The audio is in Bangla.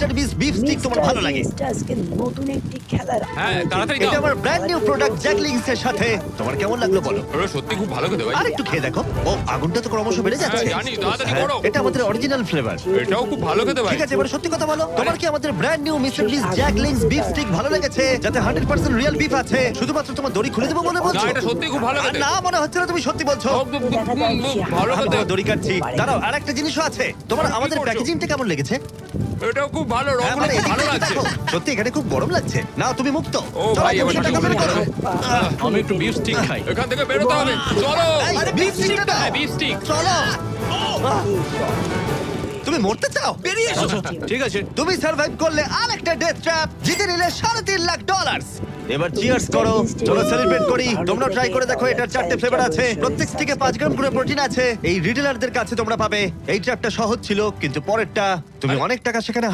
মিস্টার বিস বিফ স্টিক তোমার ভালো লাগে? আজকে নতুন একটি খেলার হ্যাঁ তাড়াতাড়ি এটা দাও। আমার ব্র্যান্ড নিউ প্রোডাক্ট জ্যাকলিংস এর সাথে। তোমার কেমন লাগলো বলো? ওরা সত্যি খুব ভালো খেতে ভাই। আর একটু খেয়ে দেখো। ও, আগুনটা তো ক্রমশ বেড়ে যাচ্ছে। হ্যাঁ, জানি, তাড়াতাড়ি হ্যাঁ, করো। এটা আমাদের অরিজিনাল ফ্লেভার। এটাও খুব ভালো খেতে ভাই। ঠিক আছে, এবার সত্যি কথা বলো, তোমার কি আমাদের ব্র্যান্ড নিউ মিস্টার বিস জ্যাকলিংস বিফ স্টিক ভালো লেগেছে, যাতে 100% রিয়েল বিফ আছে? শুধুমাত্র তোমার দড়ি খুলে দেবো বলে না বলছো? এটা সত্যি খুব ভালো আর খেতে। না, মনে হচ্ছে না তুমি সত্যি বলছো। ভালো আমি খেতে। তোমার দড়ি কাটছি। দাঁড়াও, আর একটা জিনিসও আছে। তোমার কি আমাদের করছো? প্যাকেজিংটা কেমন লেগেছে? এটাও খুব ভালো, হ্যাঁ, রংগুলো মানে খুব এদিক ভালো থেকে লাগছে। দেখো। সত্যি এখানে খুব গরম লাগছে। নাও, তুমি মুক্ত। ও চলো, ভাই, তুমি এবার সেটা ঠিক কভার বলেছো। করো। আমি একটু বিফ স্টিক খাই। এখান থেকে বেরোতে হবে, চলো। এই, beef stick টা দাও। হ্যাঁ, beef stick। চলো। তুমি মরতে চাও? বেরিয়ে এসো। আচ্ছা, ঠিক আছে। তুমি সার্ভাইভ করলে আরেকটা ডেথ ট্র্যাপ, জিতে নিলে $3.5 লাখ। এবার চিয়ার্স করো, চলো সেলিব্রেট করি। তোমরা ট্রাই করে দেখো, এটার 4টে ফ্লেভার আছে, প্রত্যেক স্টিকে 5 গ্রাম করে প্রোটিন আছে। এই রিটেলারদের কাছে তোমরা পাবে। এই ট্র্যাপটা সহজ ছিল, কিন্তু পরেরটা তুমি অনেক টাকা সেখানে